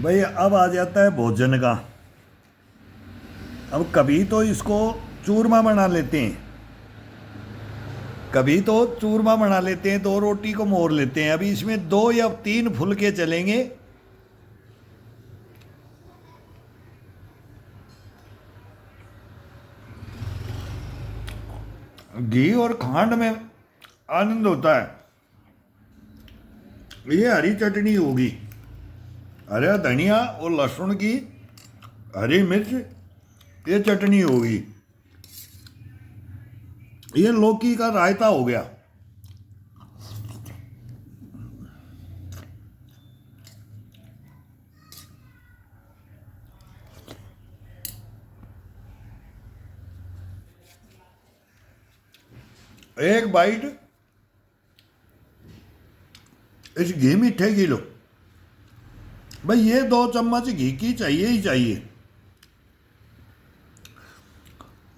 भाई अब आ जाता है भोजन का। अब कभी तो इसको चूरमा बना लेते हैं, कभी तो चूरमा बना लेते हैं, दो रोटी को मोड़ लेते हैं। अभी इसमें दो या तीन फुलके चलेंगे। घी और खांड में आनंद होता है। ये हरी चटनी होगी, हरा धनिया और लहसुन की, हरी मिर्च, ये चटनी होगी। ये लौकी का रायता हो गया। एक बाइट इस घी मीठे की लो भाई, ये 2 चम्मच घी की चाहिए ही चाहिए।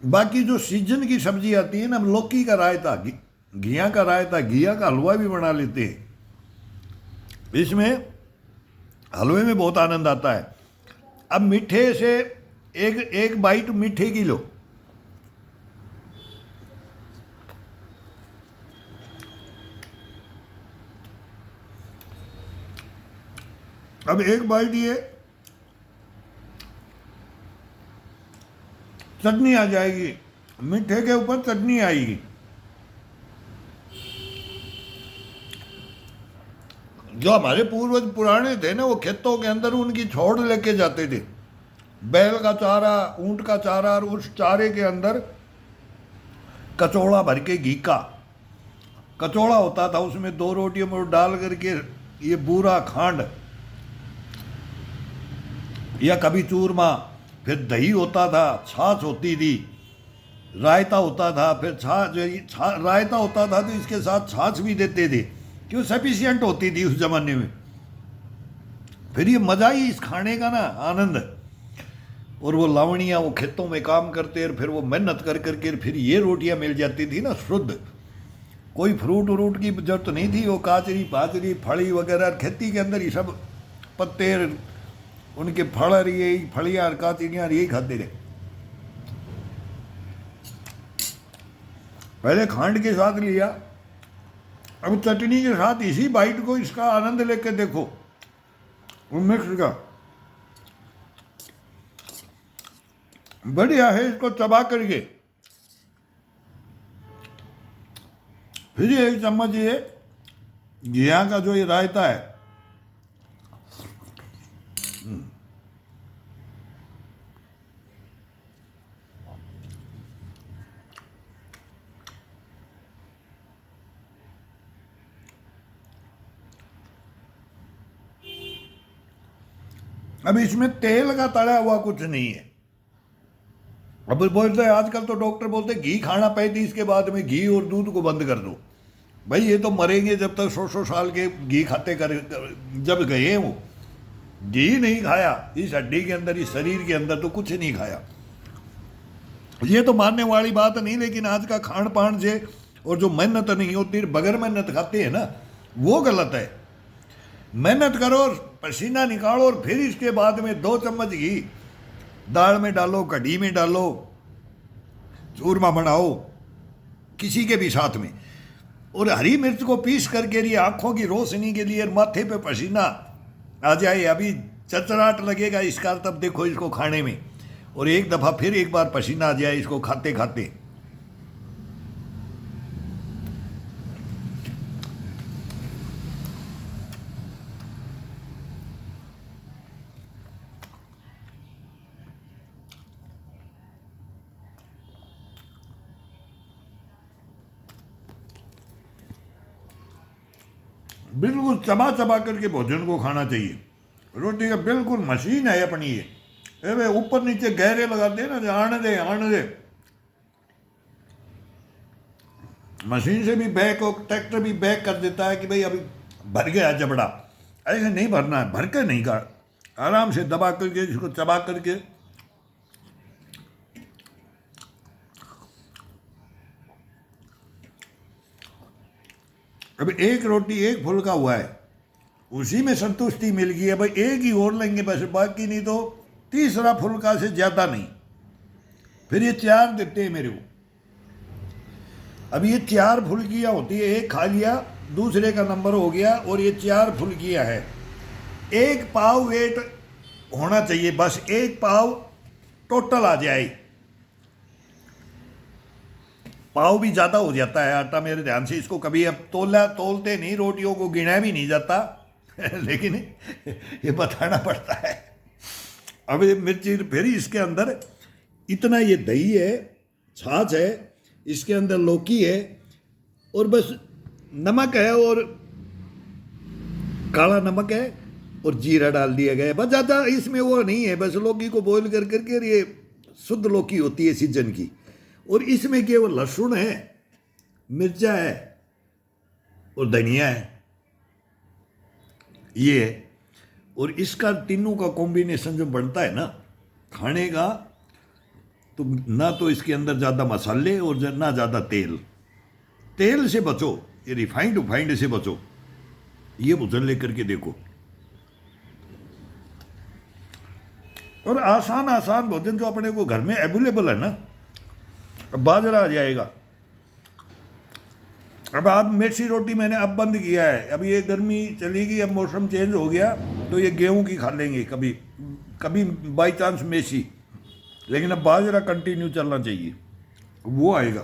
बाकी जो सीजन की सब्जी आती है ना, लौकी का रायता, घिया का रायता, घिया का हलवा भी बना लेते हैं। इसमें हलवे में बहुत आनंद आता है। अब मीठे से एक एक बाइट मीठे की लो। अब एक बाइट ये चटनी आ जाएगी, मीठे के ऊपर चटनी आएगी। जो हमारे पूर्वज पुराने थे ना, वो खेतों के अंदर उनकी छोड़ लेके जाते थे, बैल का चारा, ऊंट का चारा, और उस चारे के अंदर कचौड़ा भर के घी का कचौड़ा होता था, उसमें दो रोटियों में डाल करके ये बूरा खांड या कभी चूरमा, फिर दही होता था, छाछ होती थी, रायता होता था। फिर रायता होता था तो इसके साथ छाछ भी देते थे, क्यों सफिशियंट होती थी उस जमाने में। फिर ये मजा ही इस खाने का ना, आनंद। और वो लावणियाँ वो खेतों में काम करते, और फिर वो मेहनत कर करके फिर ये रोटियां मिल जाती थी ना शुद्ध। कोई फ्रूट व्रूट की जरूरत नहीं थी, वो काचरी पाचरी फड़ी वगैरह खेती के अंदर ही सब पत्ते, उनके फल, यही फलियाँ काचरियाँ यही खाते रहे। पहले खांड के साथ लिया, अब चटनी के साथ इसी बाइट को, इसका आनंद लेके देखो, वो मिक्स का बढ़िया है। इसको चबा करके फिर ये 1 चम्मच ये घिया का जो ये रायता है, अब इसमें तेल का तला हुआ कुछ नहीं है। अब बोलते हैं आजकल तो डॉक्टर बोलते हैं घी खाना 35 के बाद में घी और दूध को बंद कर दो। भाई ये तो मरेंगे जब तक 100 साल के घी खाते जब गए वो घी नहीं खाया इस हड्डी के अंदर, इस शरीर के अंदर तो कुछ नहीं खाया। ये तो मानने वाली बात नहीं, लेकिन आज का खान पान से और जो मेहनत नहीं होती, बगैर मेहनत खाते हैं ना, वो गलत है। मेहनत करो, पसीना निकालो, और फिर इसके बाद में 2 चम्मच घी दाल में डालो, कढ़ी में डालो, चूरमा बनाओ किसी के भी साथ में, और हरी मिर्च को पीस करके लिए आंखों की रोशनी के लिए, माथे पे पसीना आ जाए, अभी चचराट लगेगा इसका तब देखो इसको खाने में, और एक दफ़ा फिर एक बार पसीना आ जाए इसको खाते खाते। बिल्कुल चबा चबा करके भोजन को खाना चाहिए। रोटी का बिल्कुल मशीन है अपनी ये। भाई ऊपर नीचे गहरे लगाते हैं ना, आने दे आने दे। मशीन से भी बैक और ट्रैक्टर भी बैक कर देता है कि भाई अभी भर गया जबड़ा। ऐसे नहीं भरना है, भर के नहीं का, आराम से दबा करके इसको चबा करके। अभी एक रोटी एक फुल्का हुआ है, उसी में संतुष्टि मिल गई है भाई, एक ही और लेंगे बस, बाकी नहीं तो तीसरा फुल्का से ज़्यादा नहीं। फिर ये 4 देते हैं मेरे को। अब ये 4 फुल्कियाँ होती है, एक खा लिया दूसरे का नंबर हो गया, और ये 4 फुल्कियाँ है। 1 पाव वेट होना चाहिए, बस 1 पाव टोटल आ जाए। पाव भी ज़्यादा हो जाता है आटा मेरे ध्यान से, इसको कभी अब तोलते नहीं, रोटियों को गिना भी नहीं जाता लेकिन ये बताना पड़ता है। अब ये मिर्ची, फिर इसके अंदर इतना ये दही है, छाछ है, इसके अंदर लौकी है, और बस नमक है, और काला नमक है, और जीरा डाल दिया गया है। बस ज़्यादा इसमें वो नहीं है, बस लौकी को बॉईल कर करके, ये शुद्ध लौकी होती है सीजन की। और इसमें केवल लहसुन है, मिर्चा है, और धनिया है, ये है। और इसका तीनों का कॉम्बिनेशन जो बनता है ना खाने का, तो ना तो इसके अंदर ज़्यादा मसाले और ना ज़्यादा तेल। तेल से बचो, ये रिफाइंड से बचो, ये भोजन लेकर के देखो। और आसान भोजन जो अपने को घर में अवेलेबल है ना, अब बाजरा आ जाएगा। अब आप मिर्ची रोटी मैंने अब बंद किया है, अब ये गर्मी चलेगी, अब मौसम चेंज हो गया तो ये गेहूं की खा लेंगे कभी कभी बाई चांस मेसी, लेकिन अब बाजरा कंटिन्यू चलना चाहिए, वो आएगा।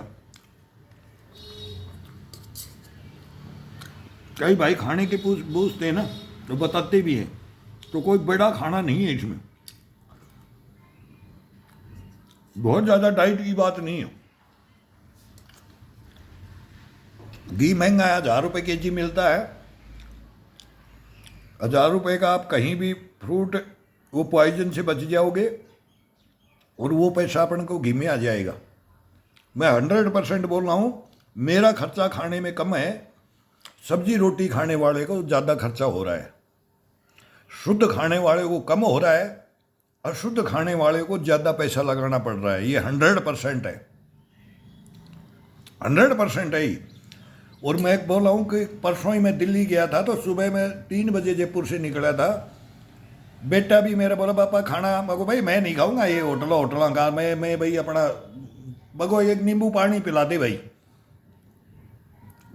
कई भाई खाने के पूछते हैं ना, तो बताते भी हैं, तो कोई बड़ा खाना नहीं है इसमें, बहुत ज़्यादा डाइट की बात नहीं है। घी महंगा है, 1000 रुपये केजी मिलता है। 1000 रुपये का आप कहीं भी फ्रूट, वो पॉइजन से बच जाओगे, और वो पैसा अपन को घी में आ जाएगा। मैं 100% बोल रहा हूँ, मेरा खर्चा खाने में कम है, सब्जी रोटी खाने वाले को ज़्यादा खर्चा हो रहा है, शुद्ध खाने वाले को कम हो रहा है, अशुद्ध खाने वाले को ज़्यादा पैसा लगाना पड़ रहा है। ये 100% है, 100% है ही। और मैं बोल रहा हूँ कि परसों ही मैं दिल्ली गया था, तो सुबह मैं 3 बजे जयपुर से निकला था। बेटा भी मेरा बोला पापा खाना, मगो भाई मैं नहीं खाऊंगा ये होटलों का, मैं भाई अपना मगो एक नींबू पानी पिला दे भाई।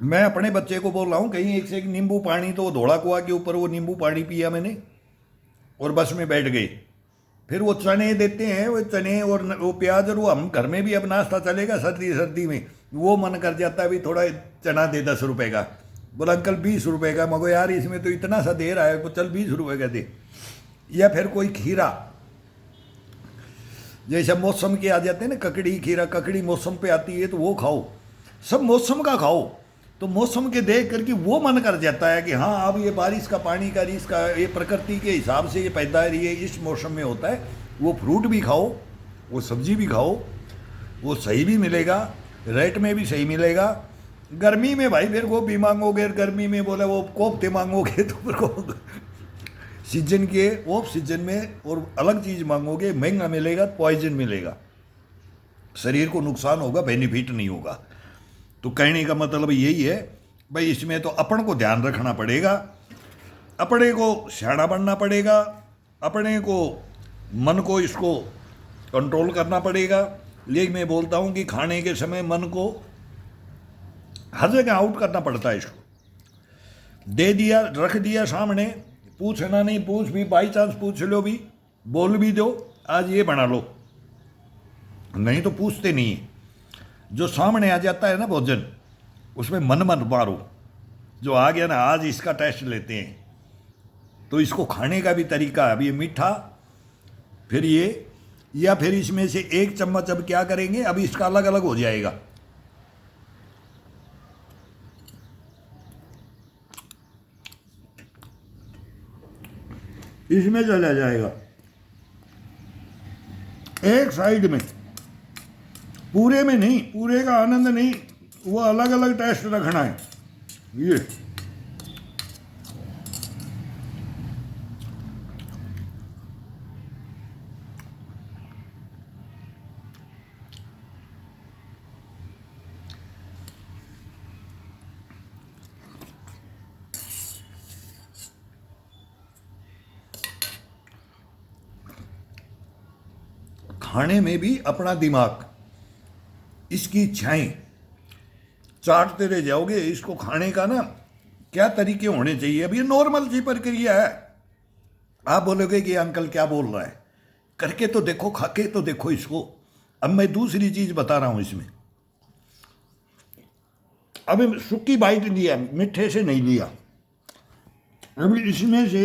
मैं अपने बच्चे को बोल रहा हूँ कहीं एक से एक नींबू पानी, तो धोड़ा कुआ के ऊपर वो नींबू पानी पिया मैंने, और बस में बैठ गए। फिर वो चने देते हैं, वो चने और वो प्याज, और वो हम घर में भी अब नाश्ता चलेगा सर्दी में, वो मन कर जाता है भी थोड़ा चना दे 10 रुपये का। बोला अंकल 20 रुपये का, मगो यार इसमें तो इतना सा दे रहा है, वो चल 20 रुपये का दे। या फिर कोई खीरा, जैसे मौसम के आ जाते हैं ना, ककड़ी खीरा, ककड़ी मौसम पे आती है तो वो खाओ, सब मौसम का खाओ, तो मौसम के देख करके वो मन कर जाता है कि हाँ अब ये बारिश का पानी का, इसका ये प्रकृति के हिसाब से ये पैदा ये इस मौसम में होता है। वो फ्रूट भी खाओ, वो सब्जी भी खाओ, वो सही भी मिलेगा, रेट में भी सही मिलेगा। गर्मी में भाई फिर गोभी मांगोगे, गर्मी में बोले वो कोफ्ते मांगोगे, तो फिर को सीजन के ऑफ सीजन में और अलग चीज़ मांगोगे, महंगा मिलेगा, पॉइजन मिलेगा, शरीर को नुकसान होगा, बेनिफिट नहीं होगा। तो कहने का मतलब यही है भाई, इसमें तो अपन को ध्यान रखना पड़ेगा, अपने को सियाना बनना पड़ेगा, अपने को मन को इसको कंट्रोल करना पड़ेगा। लेकिन मैं बोलता हूँ कि खाने के समय मन को हर जगह आउट करना पड़ता है, इसको दे दिया, रख दिया सामने, पूछना नहीं, पूछ भी बाई चांस पूछ लो भी, बोल भी दो आज ये बना लो, नहीं तो पूछते नहीं है। जो सामने आ जाता है ना भोजन, उसमें मन मत मारो, जो आ गया ना आज इसका टेस्ट लेते हैं, तो इसको खाने का भी तरीका है। अब ये मीठा, फिर ये, या फिर इसमें से 1 चम्मच अब क्या करेंगे, अब इसका अलग अलग हो जाएगा। इसमें चला जाएगा एक साइड में, पूरे में नहीं, पूरे का आनंद नहीं, वो अलग अलग टेस्ट रखना है। ये खाने में भी अपना दिमाग, इसकी इच्छाएं चाटते रह जाओगे। इसको खाने का ना क्या तरीके होने चाहिए, अब ये नॉर्मल सी प्रक्रिया है। आप बोलोगे कि अंकल क्या बोल रहा है, करके तो देखो, खा के तो देखो इसको। अब मैं दूसरी चीज बता रहा हूं इसमें। अभी सूखी बाइट लिया, मीठे से नहीं लिया। अभी इसमें से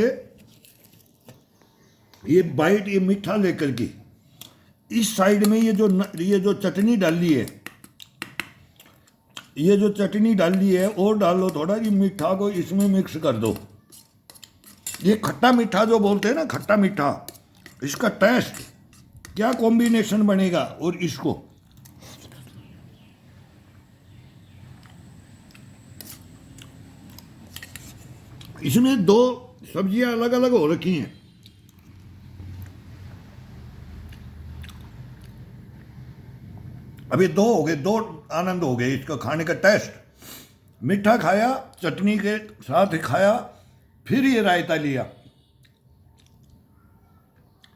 ये बाइट, ये मीठा लेकर के इस साइड में ये जो चटनी डाली है, ये जो चटनी डाली है और डालो थोड़ा, ये मीठा को इसमें मिक्स कर दो। ये खट्टा मीठा जो बोलते हैं ना, खट्टा मीठा, इसका टेस्ट क्या कॉम्बिनेशन बनेगा। और इसको इसमें दो सब्जियां अलग अलग हो रखी हैं। अभी दो हो गए, दो आनंद हो गए इसका खाने का टेस्ट। मीठा खाया, चटनी के साथ खाया, फिर ये रायता लिया।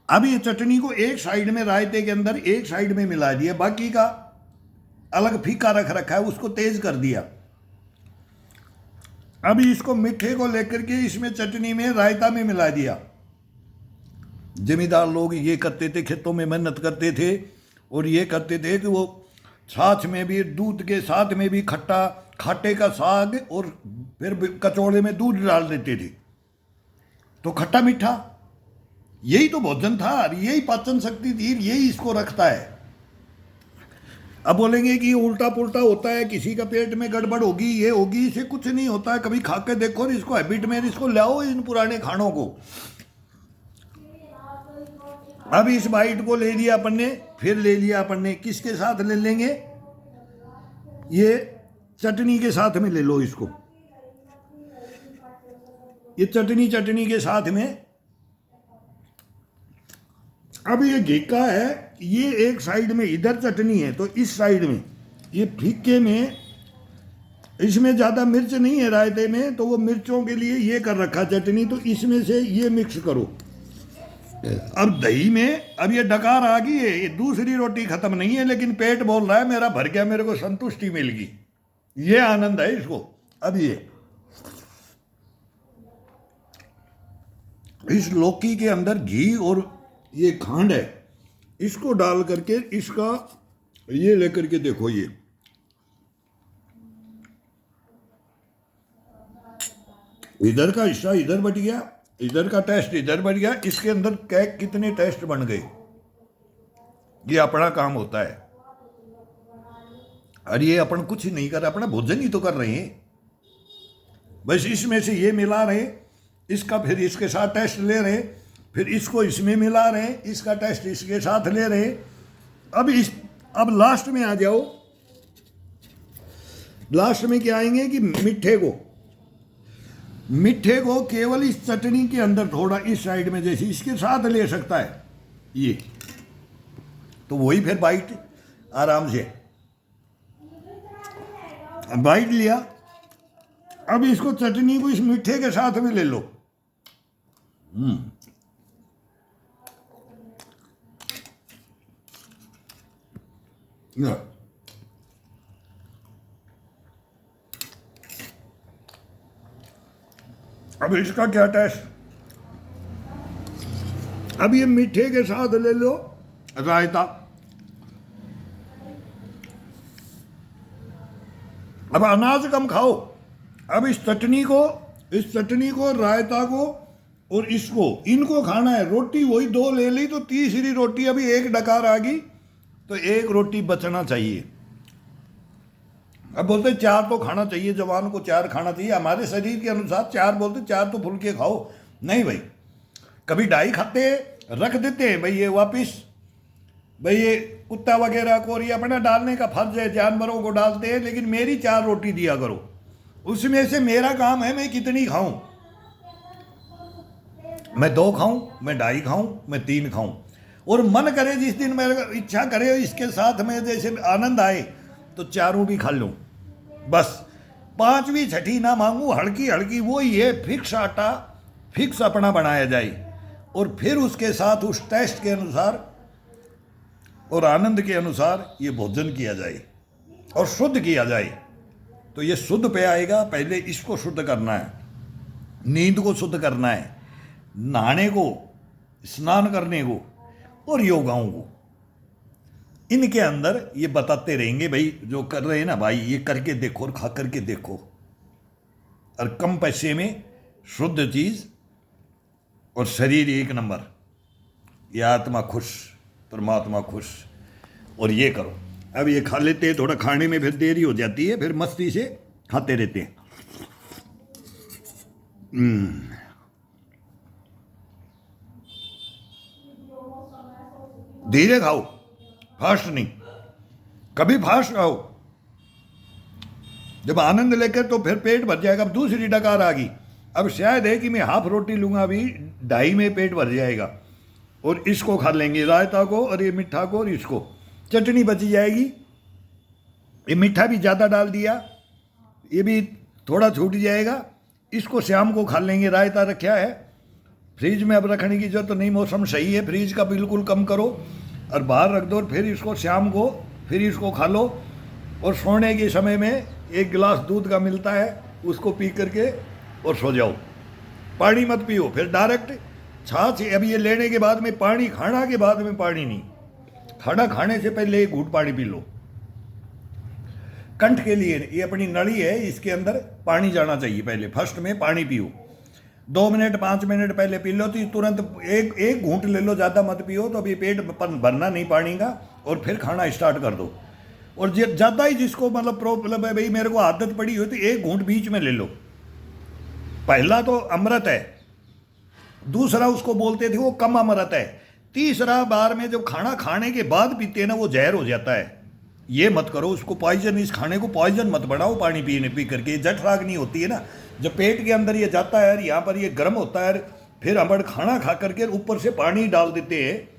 अब ये चटनी को एक साइड में रायते के अंदर एक साइड में मिला दिया, बाकी का अलग फीका रख रखा है, उसको तेज कर दिया। अभी इसको मीठे को लेकर के इसमें चटनी में रायता में मिला दिया। जमींदार लोग ये करते थे, खेतों में मेहनत करते थे और ये करते थे कि वो छाछ में भी, दूध के साथ में भी खट्टा, खाटे का साग और फिर कचौड़े में दूध डाल देते थे। तो खट्टा मीठा यही तो भोजन था, यही पाचन शक्ति थी, यही इसको रखता है। अब बोलेंगे कि उल्टा पुल्टा होता है, किसी का पेट में गड़बड़ होगी, ये होगी, इसे कुछ नहीं होता है। कभी खा के देखो, इसको हैबिट में इसको लाओ, इन पुराने खानों को। अब इस बाइट को ले लिया अपन ने, फिर ले लिया अपन ने, किसके साथ ले लेंगे, ये चटनी के साथ में ले लो इसको। ये चटनी के साथ में। अब ये घिक्का है, ये एक साइड में इधर चटनी है, तो इस साइड में ये फीके में, इसमें ज़्यादा मिर्च नहीं है रायते में, तो वो मिर्चों के लिए ये कर रखा चटनी, तो इसमें से ये मिक्स करो। अब दही में अब ये डकार आ गई है, ये दूसरी रोटी खत्म नहीं है, लेकिन पेट बोल रहा है मेरा भर गया, मेरे को संतुष्टि मिल गई, ये आनंद है इसको। अब ये इस लौकी के अंदर घी और ये खांड है, इसको डाल करके इसका ये लेकर के देखो, ये इधर का हिस्सा इधर बट गया, इधर का टेस्ट इधर बढ़ गया। इसके अंदर कैक कितने टेस्ट बन गए, ये अपना काम होता है। और ये अपन कुछ ही नहीं कर रहे, अपना भोजन ही तो कर रहे हैं, बस इसमें से ये मिला रहे, इसका फिर इसके साथ टेस्ट ले रहे, फिर इसको इसमें मिला रहे, इसका टेस्ट इसके साथ ले रहे। अब लास्ट में आ जाओ, लास्ट में क्या आएंगे कि मीठे को केवल इस चटनी के अंदर थोड़ा इस साइड में जैसे इसके साथ ले सकता है ये, तो वही फिर बाइट आराम से बाइट लिया। अब इसको चटनी को इस मीठे के साथ में ले लो। अब इसका क्या टेस्ट, अब ये मीठे के साथ ले लो रायता। अब अनाज कम खाओ, अब इस चटनी को रायता को और इसको, इनको खाना है। रोटी वही दो ले ली, तो तीसरी रोटी अभी एक डकार आ गई, तो एक रोटी बचना चाहिए। अब बोलते 4 तो खाना चाहिए, जवान को 4 खाना चाहिए, हमारे शरीर के अनुसार 4 बोलते, 4 तो फुलके खाओ। नहीं भाई, कभी 2.5 खाते रख देते हैं भाई, ये वापिस भाई ये कुत्ता वगैरह को ये अपना डालने का फर्ज है, जानवरों को डालते हैं, लेकिन मेरी 4 रोटी दिया करो। उसमें से मेरा काम है मैं कितनी खाऊं, मैं 2 खाऊं, मैं 2.5 खाऊं, मैं 3 खाऊं। और मन करे जिस दिन मेरे इच्छा करे इसके साथ में जैसे आनंद आए तो 4 भी खा लूं, बस 5वीं 6ठी ना मांगू, हल्की हल्की वो ये फिक्स आटा फिक्स अपना बनाया जाए। और फिर उसके साथ उस टेस्ट के अनुसार और आनंद के अनुसार ये भोजन किया जाए और शुद्ध किया जाए। तो ये शुद्ध पे आएगा, पहले इसको शुद्ध करना है, नींद को शुद्ध करना है, नहाने को, स्नान करने को और योगाओं को। इनके अंदर ये बताते रहेंगे भाई जो कर रहे हैं ना भाई, ये करके देखो और खा करके देखो, और कम पैसे में शुद्ध चीज और शरीर एक नंबर, ये आत्मा खुश, परमात्मा खुश। और ये करो। अब ये खा लेते हैं, थोड़ा खाने में फिर देरी हो जाती है, फिर मस्ती से खाते रहते हैं। धीरे खाओ, फास्ट नहीं, कभी फास्ट खाओ। जब आनंद लेकर तो फिर पेट भर जाएगा। अब दूसरी डकार आ गई, अब शायद है कि मैं हाफ रोटी लूंगा, अभी 2.5 में पेट भर जाएगा, और इसको खा लेंगे, रायता को और ये मीठा को, और इसको चटनी बची जाएगी। ये मीठा भी ज़्यादा डाल दिया, ये भी थोड़ा छूट जाएगा। इसको शाम को खा लेंगे। रायता रखा है फ्रिज में, अब रखने की जरूरत तो नहीं, मौसम सही है, फ्रिज का बिल्कुल कम करो और बाहर रख दो, और फिर इसको शाम को फिर इसको खा लो। और सोने के समय में 1 गिलास दूध का मिलता है, उसको पी करके और सो जाओ। पानी मत पियो, फिर डायरेक्ट छाछ। अभी ये लेने के बाद में पानी, खाना के बाद में पानी नहीं, खाना खाने से पहले 1 घूंट पानी पी लो। कंठ के लिए, ये अपनी नली है, इसके अंदर पानी जाना चाहिए, पहले फर्स्ट में पानी पियो। 2 मिनट 5 मिनट पहले पी लो, तो तुरंत एक घूंट ले लो, ज़्यादा मत पियो, तो अभी पेट भरना नहीं पानी का, और फिर खाना स्टार्ट कर दो। और ज़्यादा ही जिसको मतलब प्रॉब्लम है, भाई मेरे को आदत पड़ी हुई, तो 1 घूंट बीच में ले लो। पहला तो अमृत है, दूसरा उसको बोलते थे वो कम अमृत है, तीसरा बार में जो खाना खाने के बाद पीते हैं ना, वो जहर हो जाता है। ये मत करो, उसको पॉइजन, इस खाने को पॉइजन मत बढ़ाओ। पानी पी करके जठराग्नि होती है ना, जब पेट के अंदर ये जाता है, यहाँ पर ये गर्म होता है, फिर हम खाना खा करके ऊपर से पानी डाल देते हैं,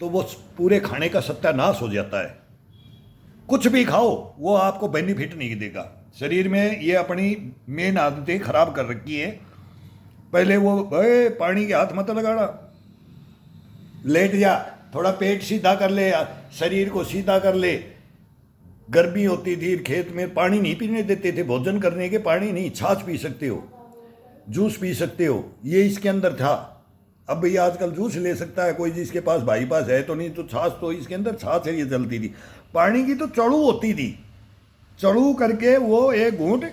तो वो पूरे खाने का सत्यानाश हो जाता है। कुछ भी खाओ, वो आपको बेनिफिट नहीं देगा। शरीर में ये अपनी मेन आदतें खराब कर रखी है। पहले वो पानी के हाथ मत लगाना, लेट जा, थोड़ा पेट सीधा कर ले, शरीर को सीधा कर ले। गर्मी होती थी, खेत में पानी नहीं पीने देते थे, भोजन करने के पानी नहीं, छाछ पी सकते हो, जूस पी सकते हो, ये इसके अंदर था। अब भैया आजकल जूस ले सकता है कोई, जिसके पास भाई पास है, तो नहीं तो छाछ तो इसके अंदर छाछ है, ये चलती थी। पानी की तो चड़ू होती थी, चड़ू करके वो 1 घूंट,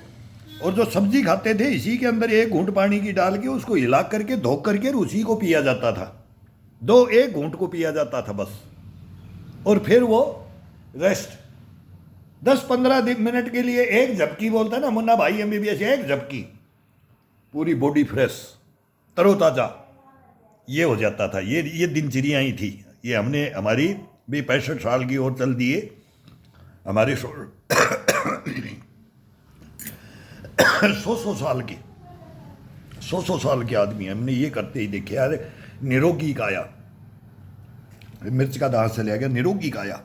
और जो सब्जी खाते थे इसी के अंदर 1 घूंट पानी की डाल के उसको हिला करके धो करके उसी को पिया जाता था। 1 घूंट को पिया जाता था बस, और फिर वो रेस्ट 10-15 मिनट के लिए। 1 झपकी बोलता है ना मुन्ना भाई MBBS, 1 झपकी, पूरी बॉडी फ्रेश, तरोताजा, ये हो जाता था। ये दिनचर्या ही थी। ये हमने हमारी भी 65 साल की ओर चल दिए, हमारे 100 साल के 100 साल के आदमी हमने ये करते ही देखे। यार निरोगी काया, मिर्च का दांत चला गया, निरोगी काया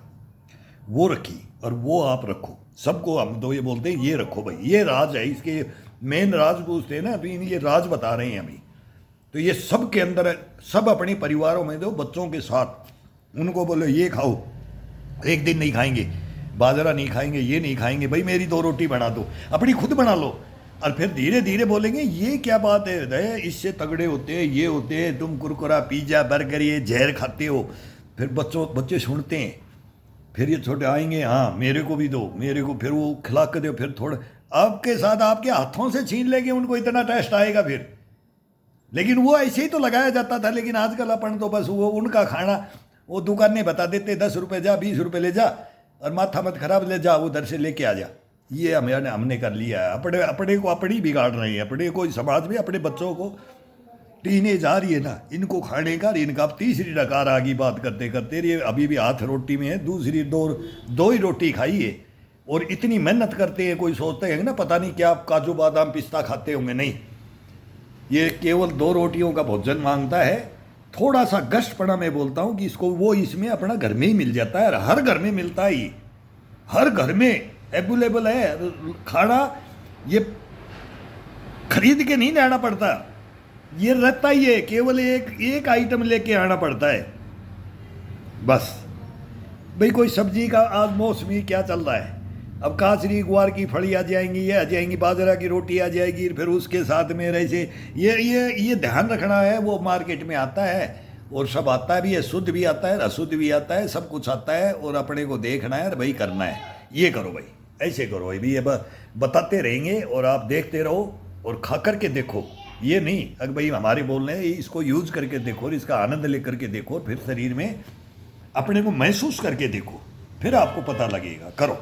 वो रखी, और वो आप रखो। सबको हम तो ये बोलते हैं ये रखो भाई, ये राज है, इसके मेन राज पूछते हैं ना, तो ये राज बता रहे हैं अभी। तो ये सब के अंदर है, सब अपने परिवारों में दो, बच्चों के साथ उनको बोलो ये खाओ। एक दिन नहीं खाएंगे, बाजरा नहीं खाएंगे, ये नहीं खाएंगे, भाई मेरी 2 रोटी बना दो, अपनी खुद बना लो। और फिर धीरे धीरे बोलेंगे ये क्या बात है, इससे तगड़े होते हैं, ये होते हैं, तुम कुरकुरा पिज्जा बर्गर ये जहर खाते हो। फिर बच्चे सुनते हैं, फिर ये छोटे आएंगे, हाँ मेरे को भी दो, मेरे को, फिर वो खिला कर दो, फिर थोड़ा आपके साथ आपके हाथों से छीन लेंगे, उनको इतना टेस्ट आएगा फिर। लेकिन वो ऐसे ही तो लगाया जाता था। लेकिन आजकल अपन तो बस वो उनका खाना, वो दुकानें बता देते 10 रुपये जा, 20 रुपये ले जा, और माथा मत खराब, ले जा उधर से लेके आ जा। ये हमने कर लिया है, अपने को अपनी बिगाड़ रहे हैं, अपने को समाज में, अपने बच्चों को। टीनेज आ रही है ना, इनको खाने का, इनका अब 3री डकार आ गई बात करते करते। ये अभी भी हाथ रोटी में है, दूसरी 2 ही रोटी खाई है, और इतनी मेहनत करते हैं। कोई सोचते हैं ना पता नहीं क्या काजू बादाम पिस्ता खाते होंगे, नहीं, ये केवल 2 रोटियों का भोजन मांगता है। थोड़ा सा गश्तपना मैं बोलता हूँ कि इसको वो इसमें अपना घर में ही मिल जाता है, हर घर में मिलता है, ये हर घर में अवेलेबल है खाना। ये खरीद के नहीं लाना पड़ता, ये रहता ही है, केवल एक आइटम लेके आना पड़ता है बस। भाई कोई सब्जी का आज मौसमी क्या चल रहा है, अब काचरी ग्वार की फली आ जाएंगी, ये आ जाएंगी, बाजरा की रोटी आ जाएगी, फिर उसके साथ में ऐसे ये ध्यान रखना है। वो मार्केट में आता है और सब आता भी है, शुद्ध भी आता है, अशुद्ध भी आता है, सब कुछ आता है, और अपने को देखना है और भाई करना है। ये करो भाई, ऐसे करो भाई, ये बताते रहेंगे और आप देखते रहो और खा करके देखो। ये नहीं अगर भाई हमारे बोल रहे हैं, इसको यूज़ करके देखो और इसका आनंद लेकर के देखो, फिर शरीर में अपने को महसूस करके देखो, फिर आपको पता लगेगा। करो।